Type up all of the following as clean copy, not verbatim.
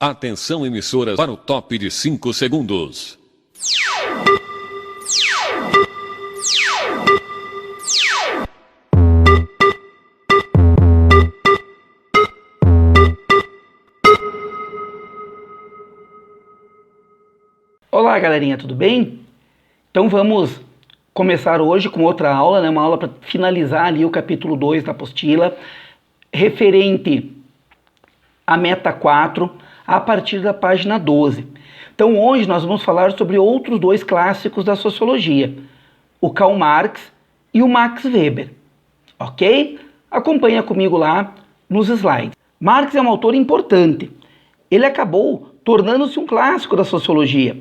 Atenção, emissoras, para o top de 5 segundos. Olá, galerinha, tudo bem? Então vamos começar hoje com outra aula, né? Uma aula para finalizar ali o capítulo 2 da apostila, referente à meta 4, a partir da página 12. Então hoje nós vamos falar sobre outros dois clássicos da sociologia, o Karl Marx e o Max Weber, ok? Acompanha comigo lá nos slides. Marx é um autor importante. Ele acabou tornando-se um clássico da sociologia,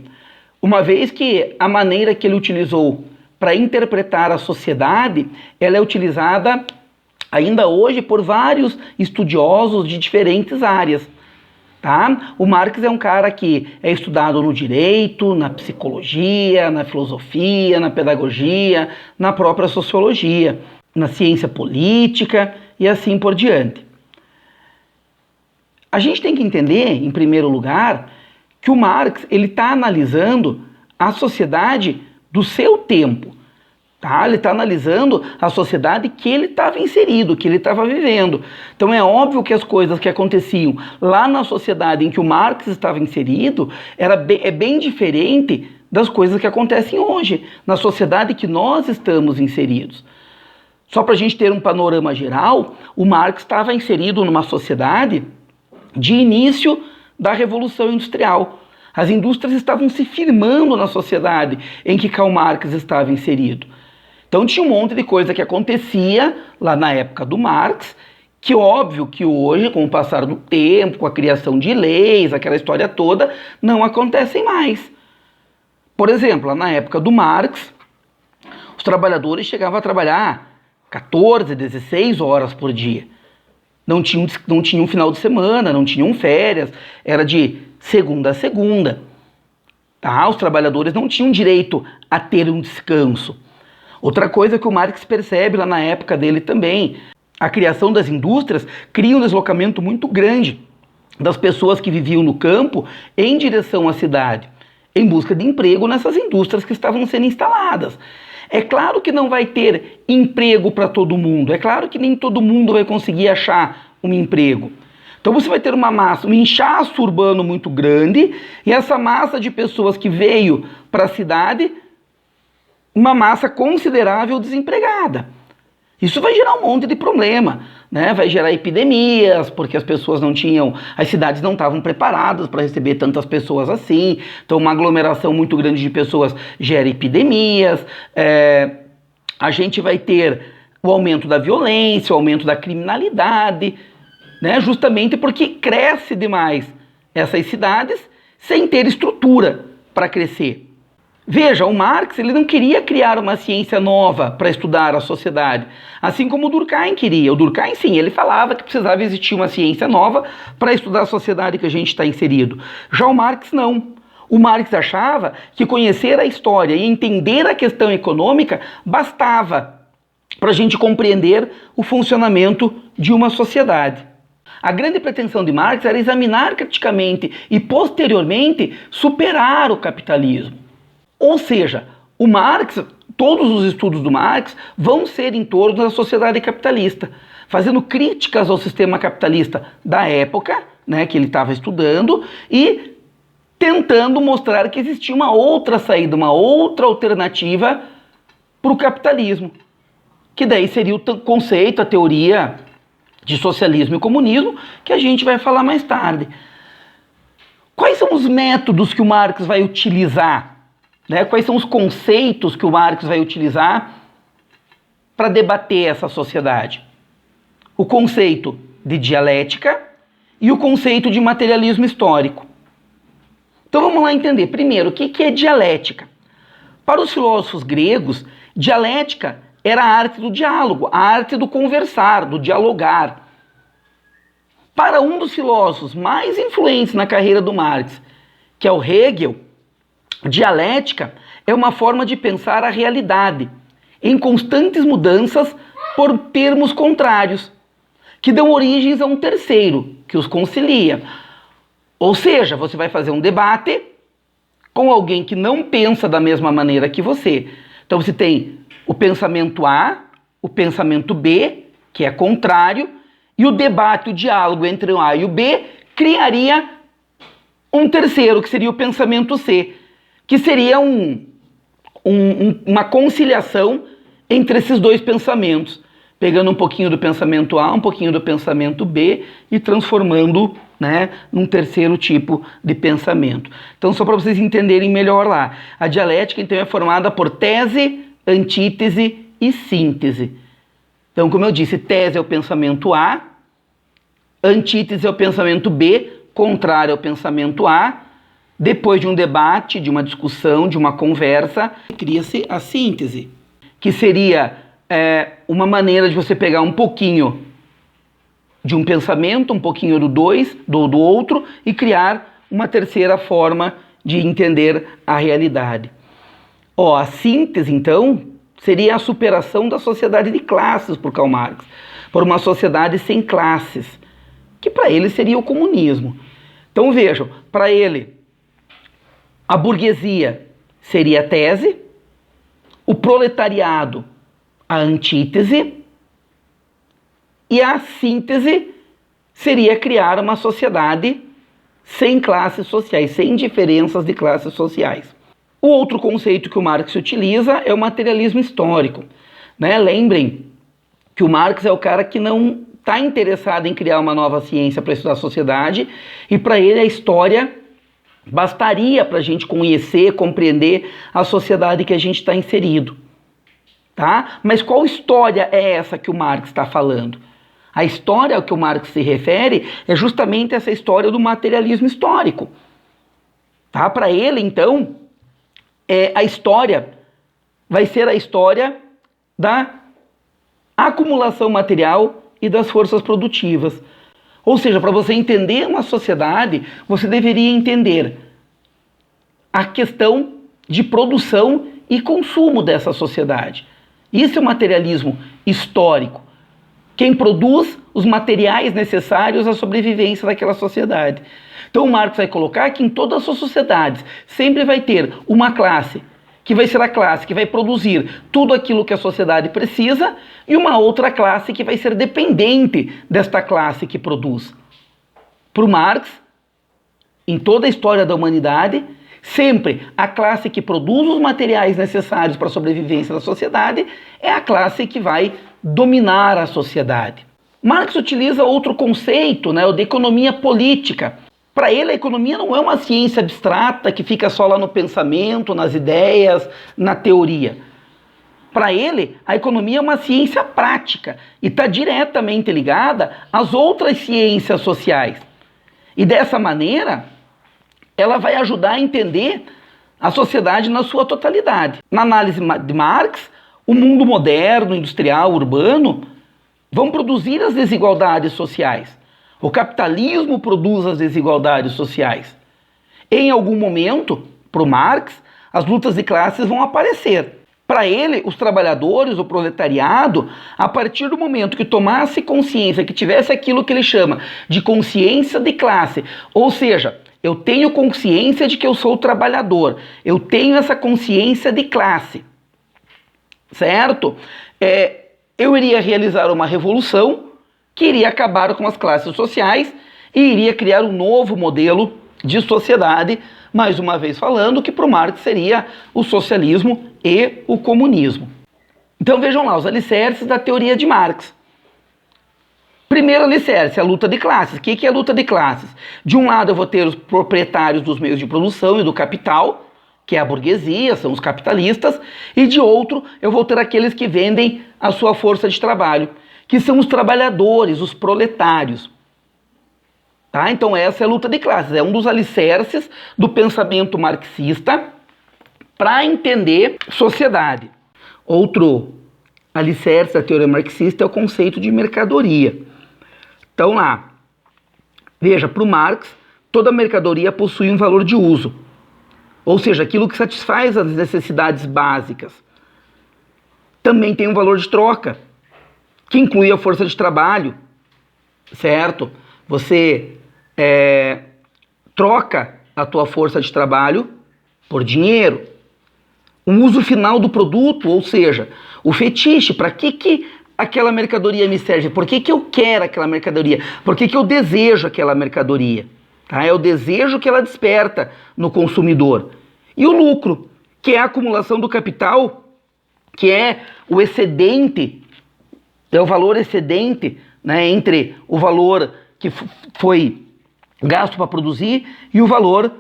uma vez que a maneira que ele utilizou para interpretar a sociedade, ela é utilizada ainda hoje por vários estudiosos de diferentes áreas. Tá? O Marx é um cara que é estudado no direito, na psicologia, na filosofia, na pedagogia, na própria sociologia, na ciência política e assim por diante. A gente tem que entender, em primeiro lugar, que o Marx ele está analisando a sociedade do seu tempo. Tá? Ele está analisando a sociedade que ele estava inserido, que ele estava vivendo. Então é óbvio que as coisas que aconteciam lá na sociedade em que o Marx estava inserido é bem diferente das coisas que acontecem hoje, na sociedade que nós estamos inseridos. Só para a gente ter um panorama geral, o Marx estava inserido numa sociedade de início da Revolução Industrial. As indústrias estavam se firmando na sociedade em que Karl Marx estava inserido. Então tinha um monte de coisa que acontecia lá na época do Marx, que óbvio que hoje, com o passar do tempo, com a criação de leis, aquela história toda, não acontecem mais. Por exemplo, lá na época do Marx, os trabalhadores chegavam a trabalhar 14, 16 horas por dia. Não tinham final de semana, não tinham férias, era de segunda a segunda. Tá? Os trabalhadores não tinham direito a ter um descanso. Outra coisa que o Marx percebe lá na época dele também, a criação das indústrias cria um deslocamento muito grande das pessoas que viviam no campo em direção à cidade, em busca de emprego nessas indústrias que estavam sendo instaladas. É claro que não vai ter emprego para todo mundo, é claro que nem todo mundo vai conseguir achar um emprego. Então você vai ter uma massa, um inchaço urbano muito grande, e essa massa de pessoas que veio para a cidade, uma massa considerável desempregada. Isso vai gerar um monte de problema, né? Vai gerar epidemias, porque as pessoas não tinham, as cidades não estavam preparadas para receber tantas pessoas assim, então uma aglomeração muito grande de pessoas gera epidemias, a gente vai ter o aumento da violência, o aumento da criminalidade, né? Justamente porque cresce demais essas cidades sem ter estrutura para crescer. Veja, o Marx ele não queria criar uma ciência nova para estudar a sociedade, assim como o Durkheim queria. O Durkheim, sim, ele falava que precisava existir uma ciência nova para estudar a sociedade que a gente está inserido. Já o Marx, não. O Marx achava que conhecer a história e entender a questão econômica bastava para a gente compreender o funcionamento de uma sociedade. A grande pretensão de Marx era examinar criticamente e, posteriormente, superar o capitalismo. Ou seja, o Marx, todos os estudos do Marx vão ser em torno da sociedade capitalista, fazendo críticas ao sistema capitalista da época, né, que ele estava estudando, e tentando mostrar que existia uma outra saída, uma outra alternativa para o capitalismo, que daí seria o conceito, a teoria de socialismo e comunismo, que a gente vai falar mais tarde. Quais são os métodos que o Marx vai utilizar? Né? Quais são os conceitos que o Marx vai utilizar para debater essa sociedade? O conceito de dialética e o conceito de materialismo histórico. Então vamos lá entender. Primeiro, o que é dialética? Para os filósofos gregos, dialética era a arte do diálogo, a arte do conversar, do dialogar. Para um dos filósofos mais influentes na carreira do Marx, que é o Hegel, dialética é uma forma de pensar a realidade, em constantes mudanças por termos contrários, que dão origens a um terceiro, que os concilia. Ou seja, você vai fazer um debate com alguém que não pensa da mesma maneira que você. Então você tem o pensamento A, o pensamento B, que é contrário, e o debate, o diálogo entre o A e o B criaria um terceiro, que seria o pensamento C, que seria uma conciliação entre esses dois pensamentos, pegando um pouquinho do pensamento A, um pouquinho do pensamento B e transformando, né, num terceiro tipo de pensamento. Então, só para vocês entenderem melhor lá, a dialética então é formada por tese, antítese e síntese. Então, como eu disse, tese é o pensamento A, antítese é o pensamento B, contrário ao pensamento A. Depois de um debate, de uma discussão, de uma conversa, cria-se a síntese, que seria uma maneira de você pegar um pouquinho de um pensamento, um pouquinho do outro, e criar uma terceira forma de entender a realidade. A síntese, então, seria a superação da sociedade de classes por Karl Marx, por uma sociedade sem classes, que para ele seria o comunismo. Então vejam, para ele, a burguesia seria a tese, o proletariado a antítese, e a síntese seria criar uma sociedade sem classes sociais, sem diferenças de classes sociais. O outro conceito que o Marx utiliza é o materialismo histórico, né? Lembrem que o Marx é o cara que não está interessado em criar uma nova ciência para estudar a sociedade, e para ele a história bastaria para a gente conhecer, compreender a sociedade que a gente está inserido. Tá? Mas qual história é essa que o Marx está falando? A história ao que o Marx se refere é justamente essa história do materialismo histórico. Tá? Para ele, então, a história vai ser a história da acumulação material e das forças produtivas. Ou seja, para você entender uma sociedade, você deveria entender a questão de produção e consumo dessa sociedade. Isso é o materialismo histórico. Quem produz os materiais necessários à sobrevivência daquela sociedade. Então o Marx vai colocar que em todas as suas sociedades sempre vai ter uma classe que vai ser a classe que vai produzir tudo aquilo que a sociedade precisa, e uma outra classe que vai ser dependente desta classe que produz. Para o Marx, em toda a história da humanidade, sempre a classe que produz os materiais necessários para a sobrevivência da sociedade é a classe que vai dominar a sociedade. Marx utiliza outro conceito, né, o de economia política. Para ele, a economia não é uma ciência abstrata que fica só lá no pensamento, nas ideias, na teoria. Para ele, a economia é uma ciência prática e está diretamente ligada às outras ciências sociais. E dessa maneira, ela vai ajudar a entender a sociedade na sua totalidade. Na análise de Marx, o mundo moderno, industrial, urbano, vão produzir as desigualdades sociais. O capitalismo produz as desigualdades sociais. Em algum momento, para o Marx, as lutas de classes vão aparecer. Para ele, os trabalhadores, o proletariado, a partir do momento que tomasse consciência, que tivesse aquilo que ele chama de consciência de classe, ou seja, eu tenho consciência de que eu sou trabalhador, eu tenho essa consciência de classe, certo? Eu iria realizar uma revolução que iria acabar com as classes sociais e iria criar um novo modelo de sociedade, mais uma vez falando, que para o Marx seria o socialismo e o comunismo. Então vejam lá os alicerces da teoria de Marx. Primeiro alicerce, a luta de classes. O que é a luta de classes? De um lado eu vou ter os proprietários dos meios de produção e do capital, que é a burguesia, são os capitalistas, e de outro eu vou ter aqueles que vendem a sua força de trabalho, que são os trabalhadores, os proletários. Tá? Então essa é a luta de classes, é um dos alicerces do pensamento marxista para entender sociedade. Outro alicerce da teoria marxista é o conceito de mercadoria. Então lá, veja, para o Marx, toda mercadoria possui um valor de uso, ou seja, aquilo que satisfaz as necessidades básicas. Também tem um valor de troca, que inclui a força de trabalho, certo? Você troca a tua força de trabalho por dinheiro. O uso final do produto, ou seja, o fetiche, para que aquela mercadoria me serve? Por que eu quero aquela mercadoria? Por que eu desejo aquela mercadoria? Tá? É o desejo que ela desperta no consumidor. E o lucro, que é a acumulação do capital, que é o excedente, é o valor excedente, né, entre o valor que foi gasto para produzir e o valor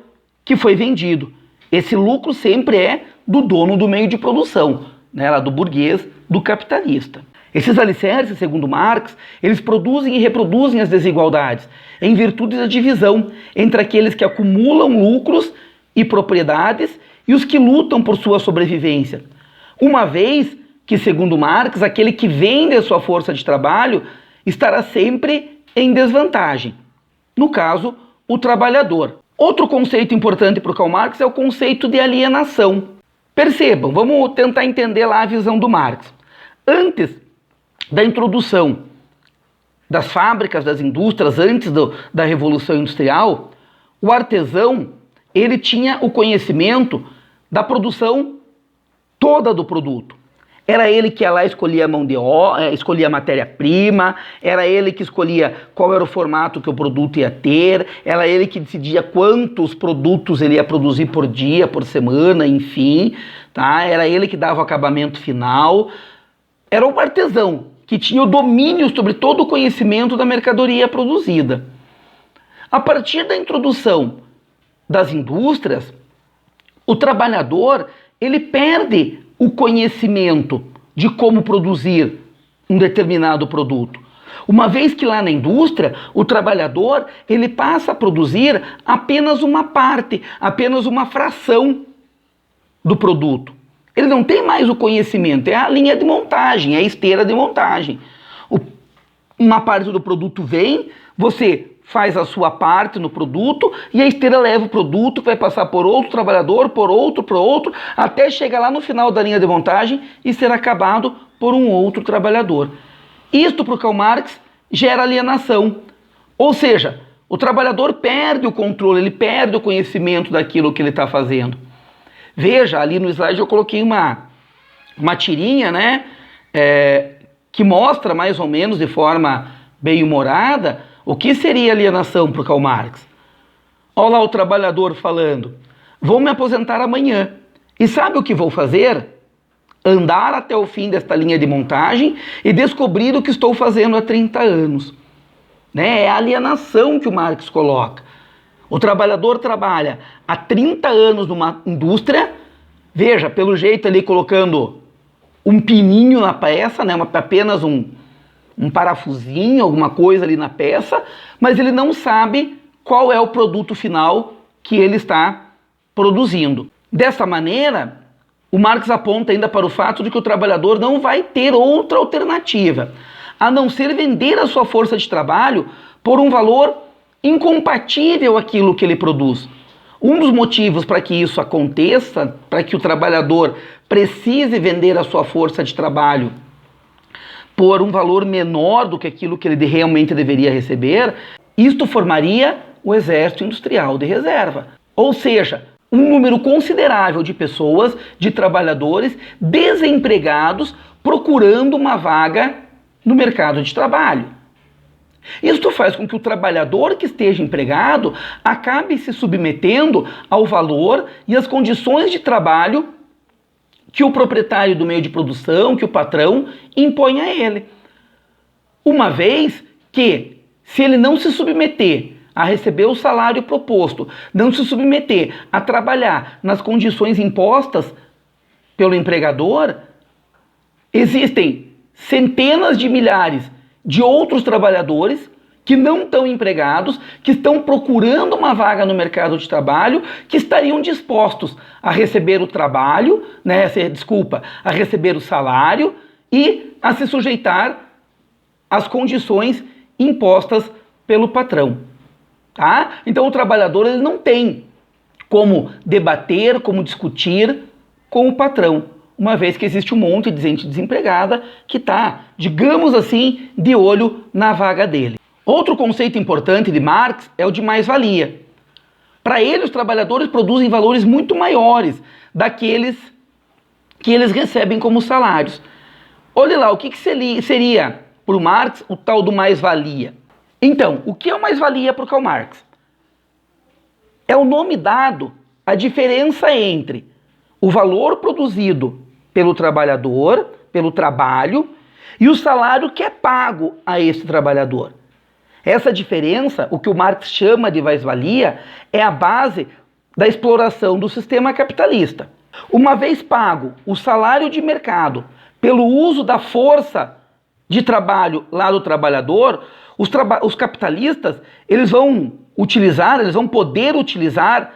que foi vendido. Esse lucro sempre é do dono do meio de produção, né, lá do burguês, do capitalista. Esses alicerces, segundo Marx, eles produzem e reproduzem as desigualdades em virtude da divisão entre aqueles que acumulam lucros e propriedades e os que lutam por sua sobrevivência. Uma vez que, segundo Marx, aquele que vende a sua força de trabalho estará sempre em desvantagem. No caso, o trabalhador. Outro conceito importante para o Karl Marx é o conceito de alienação. Percebam, vamos tentar entender lá a visão do Marx. Antes da introdução das fábricas, das indústrias, antes da Revolução Industrial, o artesão ele tinha o conhecimento da produção toda do produto. Era ele que ia lá escolhia a mão de obra, escolhia a matéria-prima, era ele que escolhia qual era o formato que o produto ia ter, era ele que decidia quantos produtos ele ia produzir por dia, por semana, enfim, tá? Era ele que dava o acabamento final. Era o artesão que tinha o domínio sobre todo o conhecimento da mercadoria produzida. A partir da introdução das indústrias, o trabalhador ele perde o conhecimento de como produzir um determinado produto. Uma vez que lá na indústria, o trabalhador ele passa a produzir apenas uma parte, apenas uma fração do produto. Ele não tem mais o conhecimento, é a linha de montagem, é a esteira de montagem. Uma parte do produto vem, você faz a sua parte no produto e a esteira leva o produto, vai passar por outro trabalhador, por outro, até chegar lá no final da linha de montagem e ser acabado por um outro trabalhador. Isto para o Karl Marx gera alienação, ou seja, o trabalhador perde o controle, ele perde o conhecimento daquilo que ele está fazendo. Veja, ali no slide eu coloquei uma tirinha, né, que mostra mais ou menos de forma bem-humorada o que seria alienação para o Karl Marx. Olha lá o trabalhador falando, vou me aposentar amanhã, e sabe o que vou fazer? Andar até o fim desta linha de montagem e descobrir o que estou fazendo há 30 anos. Né? É a alienação que o Marx coloca. O trabalhador trabalha há 30 anos numa indústria, veja, pelo jeito ali colocando um pininho na peça, né? Apenas um parafusinho, alguma coisa ali na peça, mas ele não sabe qual é o produto final que ele está produzindo. Dessa maneira, o Marx aponta ainda para o fato de que o trabalhador não vai ter outra alternativa, a não ser vender a sua força de trabalho por um valor incompatível àquilo que ele produz. Um dos motivos para que isso aconteça, para que o trabalhador precise vender a sua força de trabalho por um valor menor do que aquilo que ele realmente deveria receber, isto formaria o exército industrial de reserva. Ou seja, um número considerável de pessoas, de trabalhadores desempregados procurando uma vaga no mercado de trabalho. Isto faz com que o trabalhador que esteja empregado acabe se submetendo ao valor e às condições de trabalho que o proprietário do meio de produção, que o patrão, impõe a ele. Uma vez que, se ele não se submeter a receber o salário proposto, não se submeter a trabalhar nas condições impostas pelo empregador, existem centenas de milhares de outros trabalhadores que não estão empregados, que estão procurando uma vaga no mercado de trabalho, que estariam dispostos a receber o trabalho, a receber o salário e a se sujeitar às condições impostas pelo patrão. Tá? Então o trabalhador ele não tem como debater, como discutir com o patrão, uma vez que existe um monte de gente desempregada que está, digamos assim, de olho na vaga dele. Outro conceito importante de Marx é o de mais-valia. Para ele, os trabalhadores produzem valores muito maiores daqueles que eles recebem como salários. Olha lá, o que seria para o Marx o tal do mais-valia? Então, o que é o mais-valia para o Karl Marx? É o nome dado à diferença entre o valor produzido pelo trabalhador, pelo trabalho, e o salário que é pago a esse trabalhador. Essa diferença, o que o Marx chama de mais-valia, é a base da exploração do sistema capitalista. Uma vez pago o salário de mercado pelo uso da força de trabalho lá do trabalhador, os capitalistas eles vão poder utilizar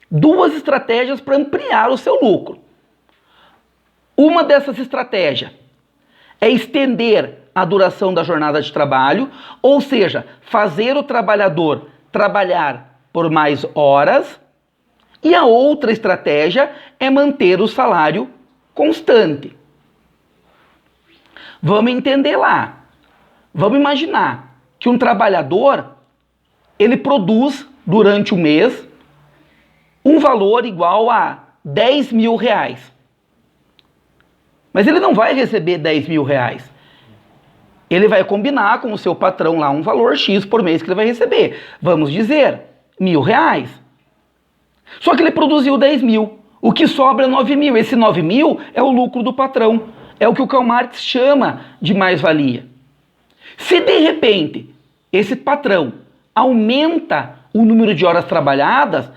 duas estratégias para ampliar o seu lucro. Uma dessas estratégias é estender a duração da jornada de trabalho, ou seja, fazer o trabalhador trabalhar por mais horas, e a outra estratégia é manter o salário constante. Vamos entender lá. Vamos imaginar que um trabalhador, ele produz durante o mês um valor igual a 10 mil reais. Mas ele não vai receber 10 mil reais. Ele vai combinar com o seu patrão lá um valor X por mês que ele vai receber. Vamos dizer, 1.000 reais. Só que ele produziu 10 mil. O que sobra é 9 mil. Esse 9 mil é o lucro do patrão. É o que o Karl Marx chama de mais-valia. Se de repente esse patrão aumenta o número de horas trabalhadas,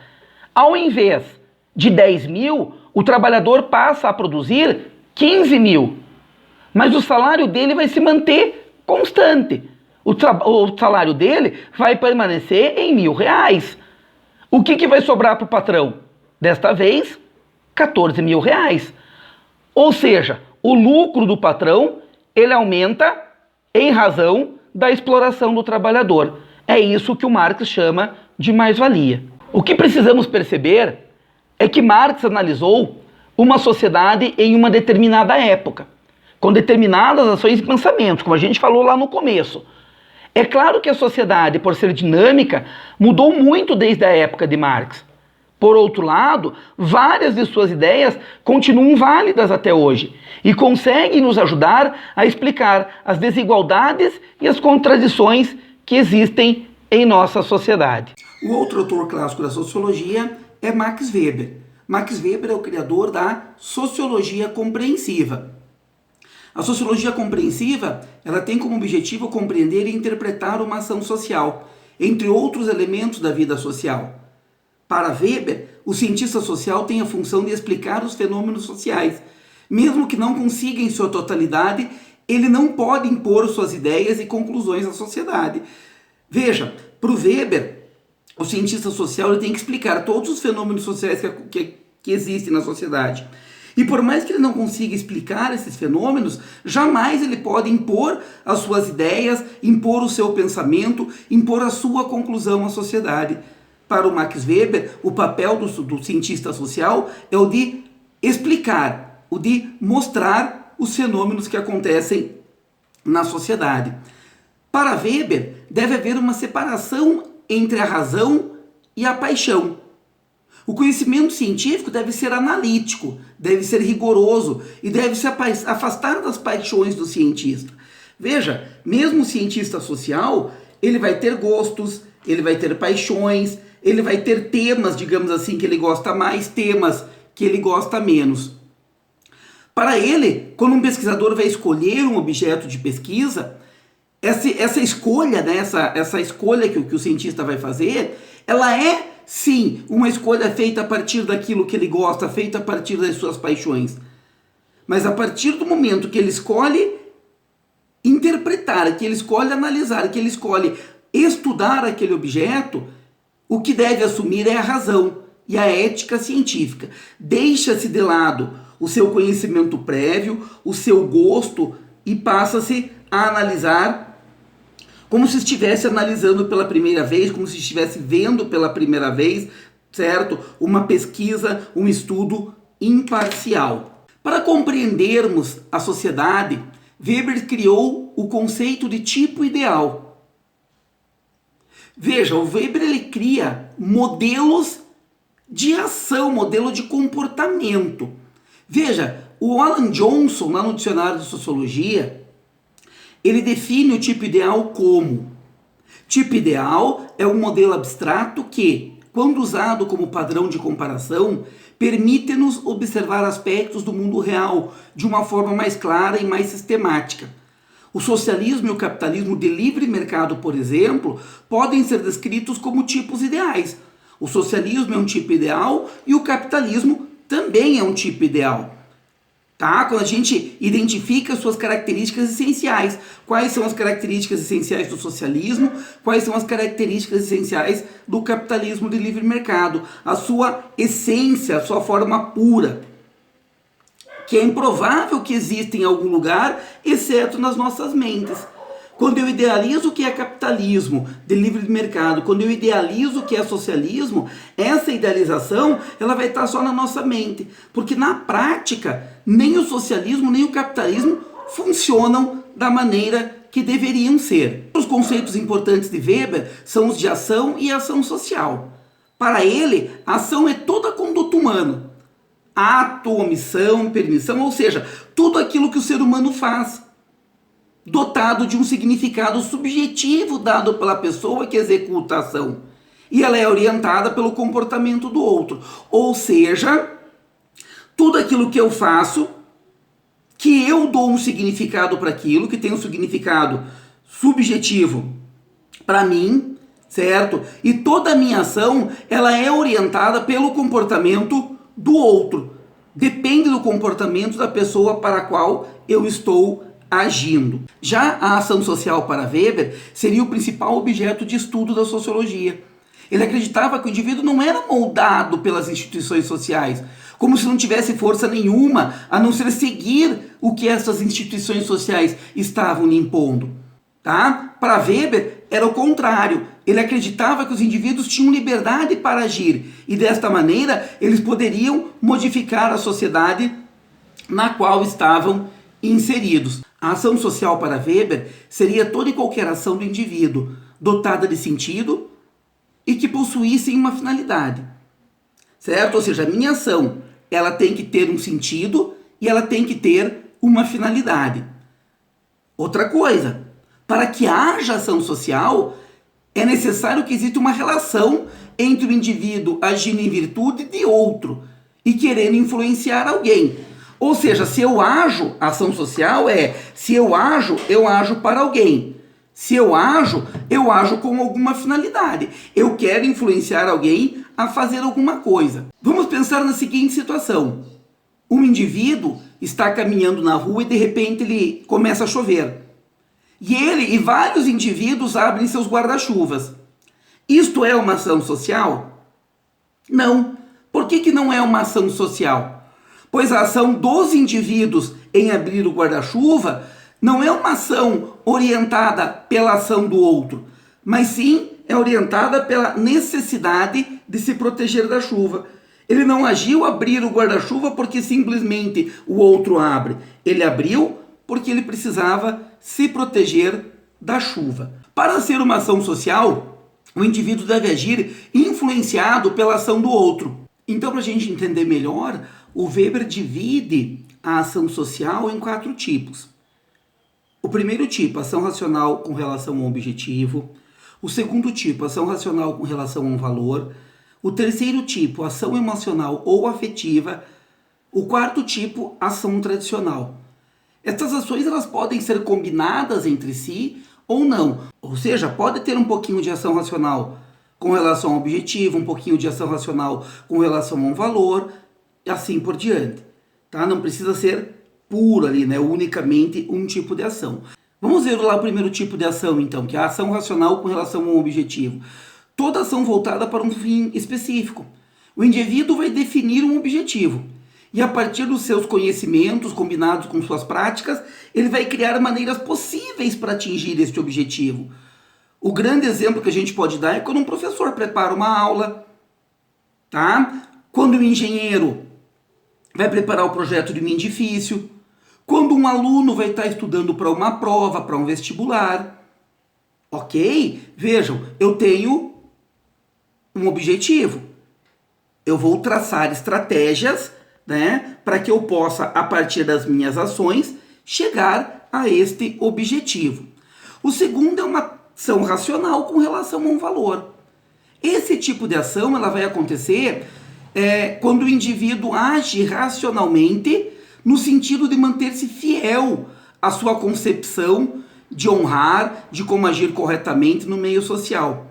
ao invés de 10 mil, o trabalhador passa a produzir 15 mil. Mas o salário dele vai se manter constante. O salário dele vai permanecer em 1.000 reais. O que vai sobrar para o patrão? Desta vez, 14 mil reais. Ou seja, o lucro do patrão ele aumenta em razão da exploração do trabalhador. É isso que o Marx chama de mais-valia. O que precisamos perceber é que Marx analisou uma sociedade em uma determinada época, com determinadas ações e pensamentos, como a gente falou lá no começo. É claro que a sociedade, por ser dinâmica, mudou muito desde a época de Marx. Por outro lado, várias de suas ideias continuam válidas até hoje e conseguem nos ajudar a explicar as desigualdades e as contradições que existem em nossa sociedade. O outro autor clássico da sociologia é Max Weber. Max Weber é o criador da sociologia compreensiva. A sociologia compreensiva, ela tem como objetivo compreender e interpretar uma ação social, entre outros elementos da vida social. Para Weber, o cientista social tem a função de explicar os fenômenos sociais. Mesmo que não consiga em sua totalidade, ele não pode impor suas ideias e conclusões à sociedade. Veja, para o Weber, o cientista social ele tem que explicar todos os fenômenos sociais que existem na sociedade. E por mais que ele não consiga explicar esses fenômenos, jamais ele pode impor as suas ideias, impor o seu pensamento, impor a sua conclusão à sociedade. Para o Max Weber, o papel do cientista social é o de explicar, o de mostrar os fenômenos que acontecem na sociedade. Para Weber, deve haver uma separação entre a razão e a paixão. O conhecimento científico deve ser analítico, deve ser rigoroso e deve se afastar das paixões do cientista. Veja, mesmo o cientista social, ele vai ter gostos, ele vai ter paixões, ele vai ter temas, digamos assim, que ele gosta mais, temas que ele gosta menos. Para ele, quando um pesquisador vai escolher um objeto de pesquisa, essa escolha, né, essa escolha que o cientista vai fazer, ela é, sim, uma escolha feita a partir daquilo que ele gosta, feita a partir das suas paixões. Mas a partir do momento que ele escolhe interpretar, que ele escolhe analisar, que ele escolhe estudar aquele objeto, o que deve assumir é a razão e a ética científica. Deixa-se de lado o seu conhecimento prévio, o seu gosto e passa-se a analisar como se estivesse analisando pela primeira vez, como se estivesse vendo pela primeira vez, certo? Uma pesquisa, um estudo imparcial. Para compreendermos a sociedade, Weber criou o conceito de tipo ideal. Veja, o Weber ele cria modelos de ação, modelo de comportamento. Veja, o Alan Johnson, lá no Dicionário de Sociologia, ele define o tipo ideal como: tipo ideal é um modelo abstrato que, quando usado como padrão de comparação, permite-nos observar aspectos do mundo real de uma forma mais clara e mais sistemática. O socialismo e o capitalismo de livre mercado, por exemplo, podem ser descritos como tipos ideais. O socialismo é um tipo ideal e o capitalismo também é um tipo ideal. Tá? Quando a gente identifica suas características essenciais, quais são as características essenciais do socialismo, quais são as características essenciais do capitalismo de livre mercado, a sua essência, a sua forma pura, que é improvável que exista em algum lugar, exceto nas nossas mentes. Quando eu idealizo o que é capitalismo de livre mercado, quando eu idealizo o que é socialismo, essa idealização ela vai estar só na nossa mente. Porque na prática, nem o socialismo nem o capitalismo funcionam da maneira que deveriam ser. Os conceitos importantes de Weber são os de ação e ação social. Para ele, a ação é toda a conduta humana. Ato, omissão, permissão, ou seja, tudo aquilo que o ser humano faz, dotado de um significado subjetivo dado pela pessoa que executa a ação. E ela é orientada pelo comportamento do outro. Ou seja, tudo aquilo que eu faço, que eu dou um significado para aquilo, que tem um significado subjetivo para mim, certo? E toda a minha ação, ela é orientada pelo comportamento do outro. Depende do comportamento da pessoa para a qual eu estou agindo. Já a ação social para Weber seria o principal objeto de estudo da sociologia. Ele acreditava que o indivíduo não era moldado pelas instituições sociais, como se não tivesse força nenhuma a não ser seguir o que essas instituições sociais estavam lhe impondo. Tá? Para Weber era o contrário. Ele acreditava que os indivíduos tinham liberdade para agir e desta maneira eles poderiam modificar a sociedade na qual estavam inseridos. A ação social para Weber seria toda e qualquer ação do indivíduo dotada de sentido e que possuísse uma finalidade, certo? Ou seja, a minha ação ela tem que ter um sentido e ela tem que ter uma finalidade. Outra coisa, para que haja ação social, é necessário que exista uma relação entre o indivíduo agindo em virtude de outro e querendo influenciar alguém. Ou seja, se eu ajo, ação social se eu ajo para alguém. Se eu ajo com alguma finalidade. Eu quero influenciar alguém a fazer alguma coisa. Vamos pensar na seguinte situação. Um indivíduo está caminhando na rua e de repente ele começa a chover. E ele e vários indivíduos abrem seus guarda-chuvas. Isto é uma ação social? Não. Por que não é uma ação social? Pois a ação dos indivíduos em abrir o guarda-chuva não é uma ação orientada pela ação do outro, mas sim é orientada pela necessidade de se proteger da chuva. Ele não agiu abrir o guarda-chuva porque simplesmente o outro abre. Ele abriu porque ele precisava se proteger da chuva. Para ser uma ação social, o indivíduo deve agir influenciado pela ação do outro. Então, para a gente entender melhor, o Weber divide a ação social em 4 tipos. O primeiro tipo, ação racional com relação ao objetivo. O segundo tipo, ação racional com relação a um valor. O terceiro tipo, ação emocional ou afetiva. O quarto tipo, ação tradicional. Essas ações elas podem ser combinadas entre si ou não. Ou seja, pode ter um pouquinho de ação racional com relação ao objetivo, um pouquinho de ação racional com relação a um valor, e assim por diante. Tá? Não precisa ser puro ali, né? Unicamente um tipo de ação. Vamos ver lá o primeiro tipo de ação, então, que é a ação racional com relação a um objetivo. Toda ação voltada para um fim específico. O indivíduo vai definir um objetivo. E a partir dos seus conhecimentos, combinados com suas práticas, ele vai criar maneiras possíveis para atingir este objetivo. O grande exemplo que a gente pode dar é quando um professor prepara uma aula, tá? Quando o engenheiro vai preparar o projeto de um edifício, quando um aluno vai estar estudando para uma prova, para um vestibular. Ok? Vejam, eu tenho um objetivo. Eu vou traçar estratégias, né, para que eu possa, a partir das minhas ações, chegar a este objetivo. O segundo é uma ação racional com relação a um valor. Esse tipo de ação ela vai acontecer quando o indivíduo age racionalmente no sentido de manter-se fiel à sua concepção de honrar, de como agir corretamente no meio social.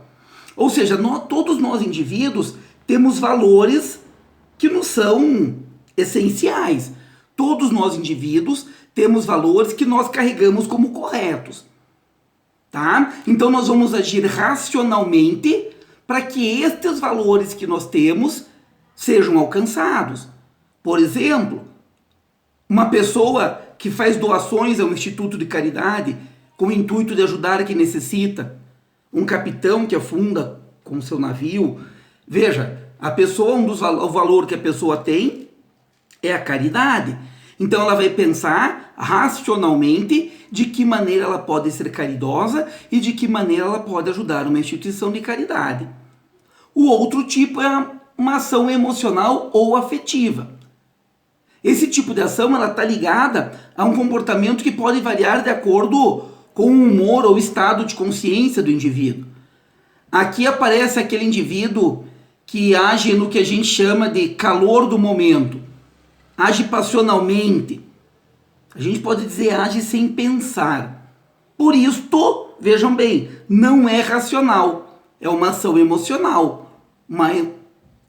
Ou seja, todos nós indivíduos temos valores que nos são essenciais. Todos nós indivíduos temos valores que nós carregamos como corretos. Tá? Então nós vamos agir racionalmente para que estes valores que nós temos sejam alcançados. Por exemplo, uma pessoa que faz doações a um instituto de caridade com o intuito de ajudar quem necessita, um capitão que afunda com seu navio. Veja, a pessoa, o valor que a pessoa tem é a caridade. Então ela vai pensar racionalmente de que maneira ela pode ser caridosa e de que maneira ela pode ajudar uma instituição de caridade. O outro tipo é uma ação emocional ou afetiva. Esse tipo de ação ela está ligada a um comportamento que pode variar de acordo com o humor ou estado de consciência do indivíduo. Aqui aparece aquele indivíduo que age no que a gente chama de calor do momento, age passionalmente. A gente pode dizer age sem pensar. Por isto, vejam bem, não é racional, é uma ação emocional, uma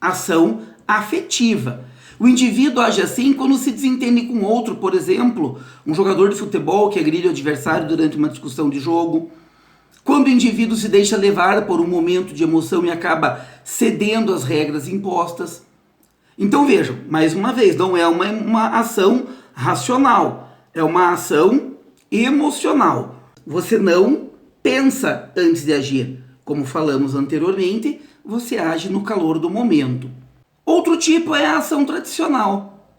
ação afetiva. O indivíduo age assim quando se desentende com outro, por exemplo, um jogador de futebol que agride o adversário durante uma discussão de jogo. Quando o indivíduo se deixa levar por um momento de emoção e acaba cedendo às regras impostas. Então vejam, mais uma vez, não é uma ação racional, é uma ação emocional. Você não pensa antes de agir. Como falamos anteriormente, você age no calor do momento. Outro tipo é a ação tradicional.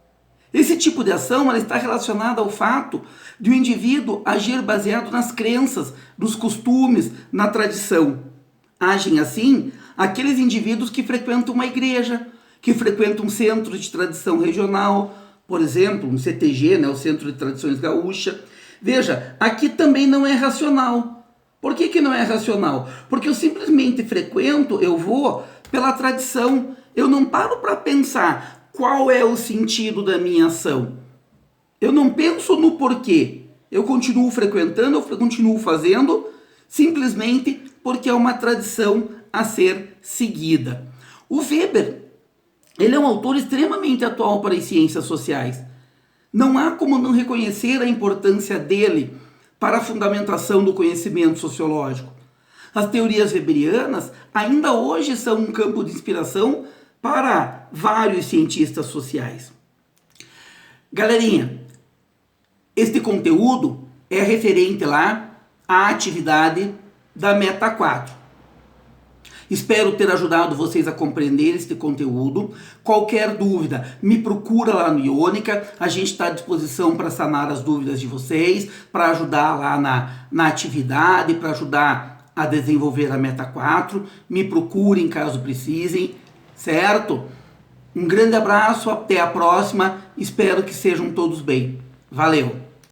Esse tipo de ação ela está relacionada ao fato de o indivíduo agir baseado nas crenças, dos costumes, na tradição. Agem assim aqueles indivíduos que frequentam uma igreja, que frequentam um centro de tradição regional, por exemplo, um CTG, né, o Centro de Tradições Gaúcha. Veja, aqui também não é racional. Por que não é racional? Porque eu simplesmente frequento, eu vou pela tradição. Eu não paro para pensar qual é o sentido da minha ação. Eu não penso no porquê. Eu continuo frequentando, eu continuo fazendo, simplesmente porque é uma tradição a ser seguida. O Weber, ele é um autor extremamente atual para as ciências sociais. Não há como não reconhecer a importância dele para a fundamentação do conhecimento sociológico. As teorias weberianas ainda hoje são um campo de inspiração para vários cientistas sociais. Galerinha, este conteúdo é referente lá à atividade da Meta 4. Espero ter ajudado vocês a compreender este conteúdo. Qualquer dúvida, me procura lá no Iônica. A gente está à disposição para sanar as dúvidas de vocês, para ajudar lá na atividade, para ajudar a desenvolver a Meta 4. Me procurem caso precisem, certo? Um grande abraço, até a próxima. Espero que sejam todos bem. Valeu!